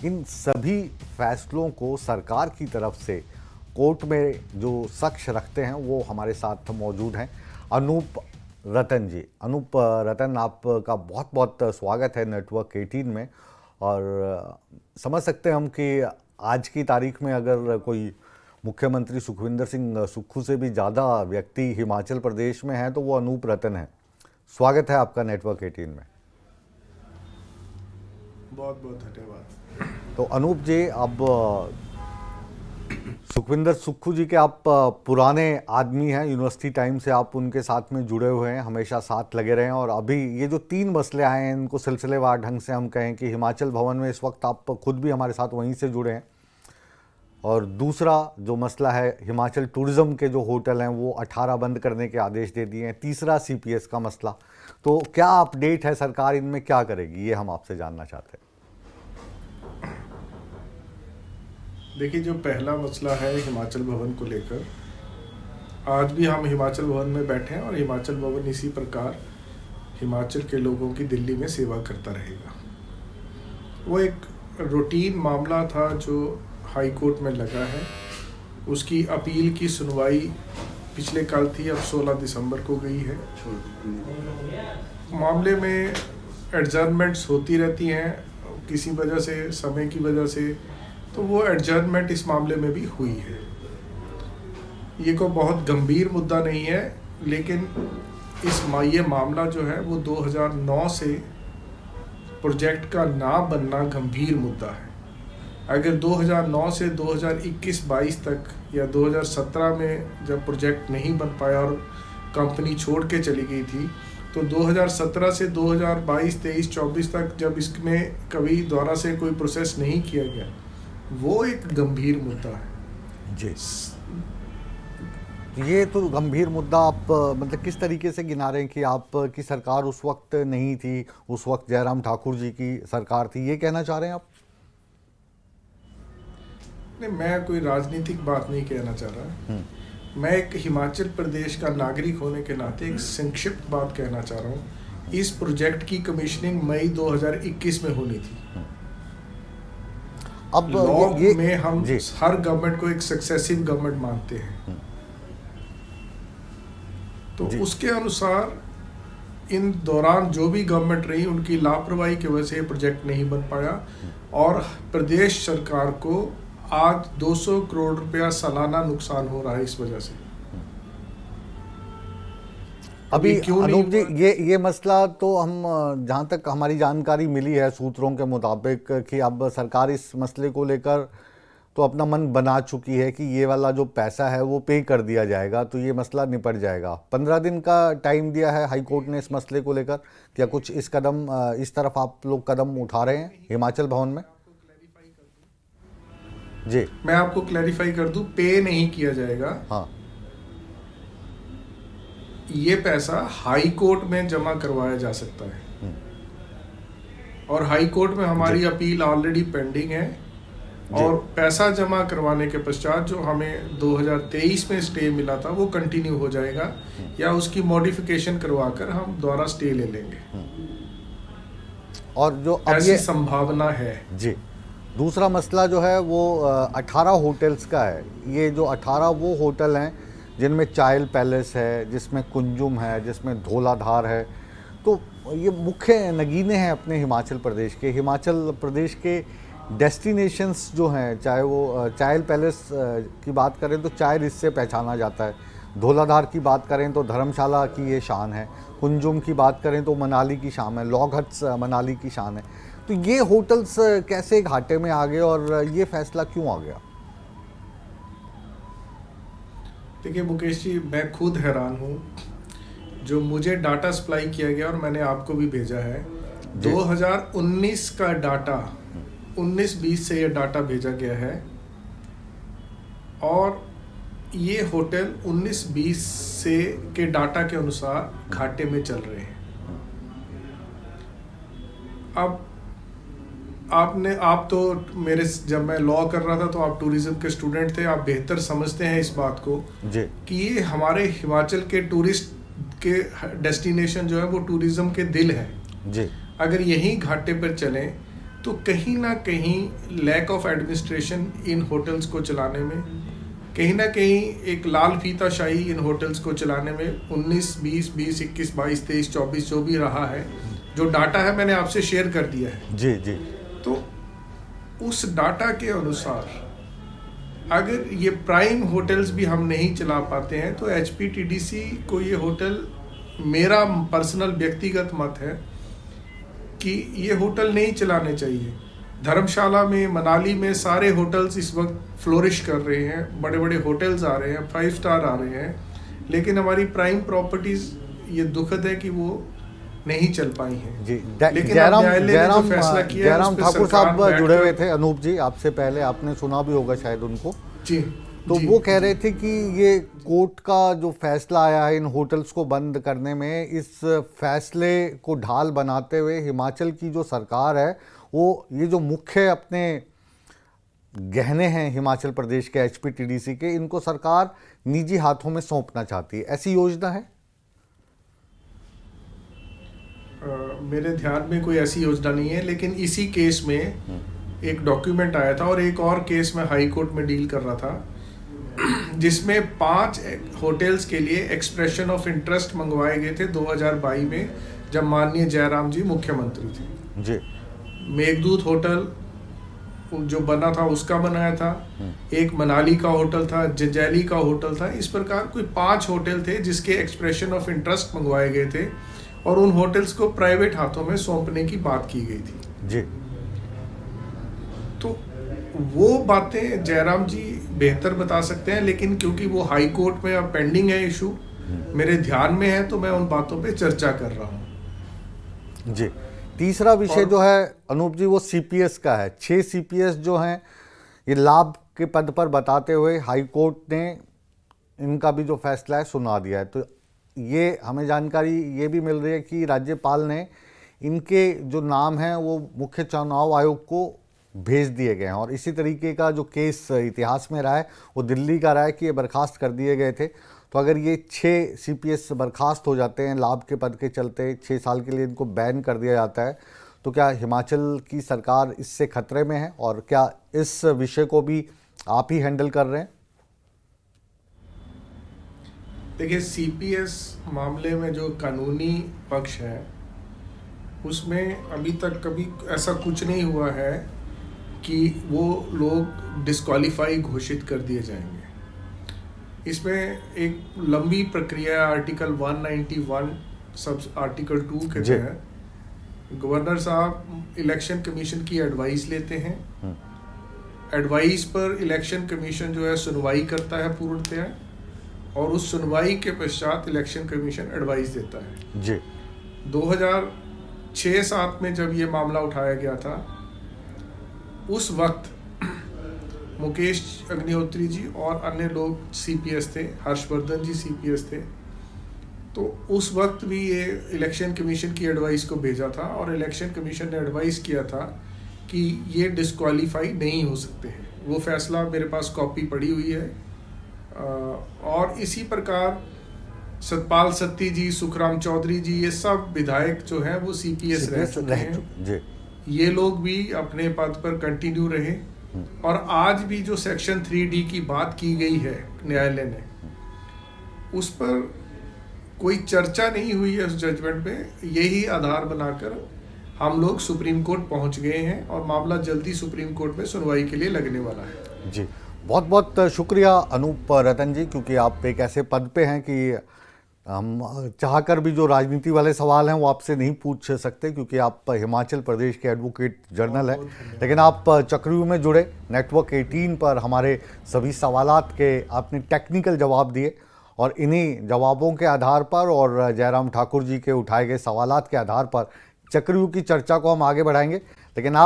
इन सभी फैसलों को सरकार की तरफ से कोर्ट में जो शख्स रखते हैं वो हमारे साथ मौजूद हैं अनूप रतन जी। अनूप रतन, आपका बहुत बहुत स्वागत है नेटवर्क 18 में। और समझ सकते हैं हम कि आज की तारीख में अगर कोई मुख्यमंत्री सुखविंदर सिंह सुक्खू से भी ज़्यादा व्यक्ति हिमाचल प्रदेश में हैं तो वो अनूप रतन हैं। स्वागत है आपका नेटवर्क 18 में। बहुत बहुत धन्यवाद। तो अनूप जी, अब सुखविंदर सुक्खू जी के आप पुराने आदमी हैं, यूनिवर्सिटी टाइम से आप उनके साथ में जुड़े हुए हैं, हमेशा साथ लगे रहे हैं। और अभी ये जो 3 मसले आए हैं इनको सिलसिलेवार ढंग से हम कहें कि हिमाचल भवन में इस वक्त आप खुद भी हमारे साथ वहीं से जुड़े हैं। और दूसरा जो मसला है हिमाचल टूरिज़्म के जो होटल हैं वो 18 बंद करने के आदेश दे दिए हैं। तीसरा CPS का मसला। तो क्या अपडेट है, सरकार इनमें क्या करेगी, ये हम आपसे जानना चाहते हैं। देखिए, जो पहला मसला है हिमाचल भवन को लेकर, आज भी हम हिमाचल भवन में बैठे हैं और हिमाचल भवन इसी प्रकार हिमाचल के लोगों की दिल्ली में सेवा करता रहेगा। वो एक रूटीन मामला था जो हाई कोर्ट में लगा है। उसकी अपील की सुनवाई पिछले कल थी, अब 16 दिसंबर को गई है। मामले में एडजर्नमेंट्स होती रहती हैं किसी वजह से, समय की वजह से, तो वो एडजर्नमेंट इस मामले में भी हुई है। ये कोई बहुत गंभीर मुद्दा नहीं है, लेकिन ये मामला जो है वो 2009 से प्रोजेक्ट का ना बनना गंभीर मुद्दा है। अगर 2009 से 2021-22 तक या 2017 में जब प्रोजेक्ट नहीं बन पाया और कंपनी छोड़ के चली गई थी, तो 2017 से 2022, 23, 24 तक जब इसमें कभी दोबारा से कोई प्रोसेस नहीं किया गया, वो एक गंभीर मुद्दा है जी। ये तो गंभीर मुद्दा आप मतलब किस तरीके से गिना रहे हैं कि आपकी सरकार उस वक्त नहीं थी, उस वक्त जयराम ठाकुर जी की सरकार थी, ये कहना चाह रहे हैं आप? नहीं, मैं कोई राजनीतिक बात नहीं कहना चाह रहा। मैं एक हिमाचल प्रदेश का नागरिक होने के नाते एक संक्षिप्त बात कहना चाह रहा हूँ। इस प्रोजेक्ट की कमीशनिंग मई 2021 में होनी थी। अब लॉ में हम हर गवर्नमेंट को एक सक्सेसिव गवर्नमेंट मानते हैं, तो उसके अनुसार इन दौरान जो भी गवर्नमेंट रही उनकी लापरवाही की वजह से प्रोजेक्ट नहीं बन पाया और प्रदेश सरकार को आज 200 करोड़ रुपया सालाना नुकसान हो रहा है इस वजह से। अभी अनूप जी, ये मसला तो हम जहाँ तक हमारी जानकारी मिली है सूत्रों के मुताबिक कि अब सरकार इस मसले को लेकर तो अपना मन बना चुकी है कि ये वाला जो पैसा है वो पे कर दिया जाएगा, तो ये मसला निपट जाएगा। 15 दिन का टाइम दिया है हाई कोर्ट ने इस मसले को लेकर। क्या कुछ इस तरफ आप लोग कदम उठा रहे हैं हिमाचल भवन में? जी, मैं आपको क्लैरिफाई कर दूं, पे नहीं किया जाएगा। हाँ, ये पैसा हाई कोर्ट में जमा करवाया जा सकता है और हाई कोर्ट में हमारी अपील ऑलरेडी पेंडिंग है। और पैसा जमा करवाने के पश्चात जो हमें 2023 में स्टे मिला था वो कंटिन्यू हो जाएगा या उसकी मॉडिफिकेशन करवाकर हम दोबारा स्टे ले लेंगे। और जो अब ऐसी संभावना है जी। दूसरा मसला जो है वो 18 होटल्स का है। ये जो 18 वो होटल हैं जिनमें चायल पैलेस है, जिसमें कुंजुम है, जिसमें धौलाधार है, तो ये मुख्य नगीने हैं अपने हिमाचल प्रदेश के। हिमाचल प्रदेश के डेस्टिनेशंस जो हैं, चाहे वो चायल पैलेस की बात करें तो चायल इससे पहचाना जाता है, धौलाधार की बात करें तो धर्मशाला की ये शान है, कुंजुम की बात करें तो मनाली की शान है, लॉग हट्स मनाली की शान है। तो ये होटल्स कैसे घाटे में आ गए और ये फैसला क्यों आ गया? देखिए मुकेश जी, मैं खुद हैरान हूँ। जो मुझे डाटा सप्लाई किया गया और मैंने आपको भी भेजा है, 2019 का डाटा, 19-20 से ये डाटा भेजा गया है और ये होटल 19-20 से के डाटा के अनुसार घाटे में चल रहे हैं। अब आप तो मेरे, जब मैं लॉ कर रहा था तो आप टूरिज्म के स्टूडेंट थे, आप बेहतर समझते हैं इस बात को कि ये हमारे हिमाचल के टूरिस्ट के डेस्टिनेशन जो है वो टूरिज्म के दिल है जी। अगर यही घाटे पर चलें तो कहीं ना कहीं lack of administration in hotels को चलाने में, कहीं ना कहीं एक लाल फीताशाही इन होटल्स को चलाने में 19, 20, 20, 21, 22, 23, 24 जो भी रहा है, जो डाटा है मैंने आपसे शेयर कर दिया है। जी जी। तो उस डाटा के अनुसार अगर ये प्राइम होटल्स भी हम नहीं चला पाते हैं तो एचपीटीडीसी को ये होटल, मेरा पर्सनल व्यक्तिगत मत है कि ये होटल नहीं चलाने चाहिए। धर्मशाला में, मनाली में सारे होटल्स इस वक्त फ्लोरिश कर रहे हैं, बड़े बड़े होटल्स आ रहे हैं, 5 स्टार आ रहे हैं, लेकिन हमारी प्राइम प्रॉपर्टीज ये दुखद है कि वो नहीं चल पाई हैं। जी, लेकिन फैसला किया जयराम ठाकुर साहब जुड़े हुए थे अनूप जी आपसे पहले, आपने सुना भी होगा शायद उनको। जी। तो जी, वो कह रहे थे कि ये कोर्ट का जो फैसला आया है इन होटल्स को बंद करने में, इस फैसले को ढाल बनाते हुए हिमाचल की जो सरकार है वो ये जो मुख्य अपने गहने हैं हिमाचल प्रदेश के एचपीटीडीसी के, इनको सरकार निजी हाथों में सौंपना चाहती है, ऐसी योजना है? मेरे ध्यान में कोई ऐसी योजना नहीं है, लेकिन इसी केस में एक डॉक्यूमेंट आया था और एक और केस में हाई कोर्ट में डील कर रहा था जिसमें 5 होटल्स के लिए एक्सप्रेशन ऑफ इंटरेस्ट मंगवाए गए थे 2022 में, जब माननीय जयराम जी मुख्यमंत्री थे। जी। मेघदूत होटल जो बना था उसका बनाया था, एक मनाली का होटल था, जंजैली का होटल था, इस प्रकार कोई 5 होटल थे जिसके एक्सप्रेशन ऑफ इंटरेस्ट मंगवाए गए थे और उन होटल्स को प्राइवेट हाथों में सौंपने की बात की गई थी। जी। तो वो बातें जयराम जी बेहतर बता सकते हैं, लेकिन क्योंकि वो हाई कोर्ट में अब पेंडिंग है इशू, मेरे ध्यान में है, तो मैं उन बातों पे चर्चा कर रहा हूँ। जी। तीसरा विषय जो है अनूप जी वो सीपीएस का है। 6 सीपीएस जो हैं ये लाभ के पद पर बताते हुए हाई कोर्ट ने इनका भी जो फैसला है सुना दिया है। तो ये हमें जानकारी ये भी मिल रही है कि राज्यपाल ने इनके जो नाम हैं वो मुख्य चुनाव आयोग को भेज दिए गए हैं, और इसी तरीके का जो केस इतिहास में रहा है वो दिल्ली का रहा है कि ये बर्खास्त कर दिए गए थे। तो अगर ये 6 सीपीएस बर्खास्त हो जाते हैं लाभ के पद के चलते, 6 साल के लिए इनको बैन कर दिया जाता है, तो क्या हिमाचल की सरकार इससे खतरे में है, और क्या इस विषय को भी आप ही हैंडल कर रहे हैं? देखिए, सीपीएस मामले में जो कानूनी पक्ष है उसमें अभी तक कभी ऐसा कुछ नहीं हुआ है कि वो लोग डिस्क्वालीफाई घोषित कर दिए जाएंगे। इसमें एक लंबी प्रक्रिया, आर्टिकल 191 सब आर्टिकल 2 के तहत गवर्नर साहब इलेक्शन कमीशन की एडवाइस लेते हैं। एडवाइस पर इलेक्शन कमीशन जो है सुनवाई करता है पूर्णतया, और उस सुनवाई के पश्चात इलेक्शन कमीशन एडवाइस देता है। जी। 2006-7 में जब ये मामला उठाया गया था, उस वक्त मुकेश अग्निहोत्री जी और अन्य लोग सीपीएस थे, हर्षवर्धन जी सीपीएस थे, तो उस वक्त भी ये इलेक्शन कमीशन की एडवाइस को भेजा था और इलेक्शन कमीशन ने एडवाइस किया था कि ये डिस्क्वालीफाई नहीं हो सकते हैं। वो फैसला मेरे पास कॉपी पड़ी हुई है। और इसी प्रकार सतपाल सत्ती जी, सुखराम चौधरी जी, ये सब विधायक जो हैं वो सीपीएस रह चुके हैं। ये लोग भी अपने पद पर कंटिन्यू रहे, और आज भी जो सेक्शन 3D की बात की गई है न्यायालय ने, उस पर कोई चर्चा नहीं हुई है उस जजमेंट में। यही आधार बनाकर हम लोग सुप्रीम कोर्ट पहुंच गए हैं और मामला जल्दी सुप्रीम कोर्ट में सुनवाई के लिए लगने वाला है। जी, बहुत बहुत शुक्रिया अनूप रतन जी, क्योंकि आप एक ऐसे पद पे हैं कि हम चाहकर भी जो राजनीति वाले सवाल हैं वो आपसे नहीं पूछ सकते, क्योंकि आप हिमाचल प्रदेश के एडवोकेट जनरल हैं। लेकिन आप चक्रव्यूह में जुड़े, नेटवर्क 18 पर हमारे सभी सवालात के आपने टेक्निकल जवाब दिए, और इन्हीं जवाबों के आधार पर और जयराम ठाकुर जी के उठाए गए सवालात के आधार पर चक्रव्यूह की चर्चा को हम आगे बढ़ाएंगे। लेकिन आप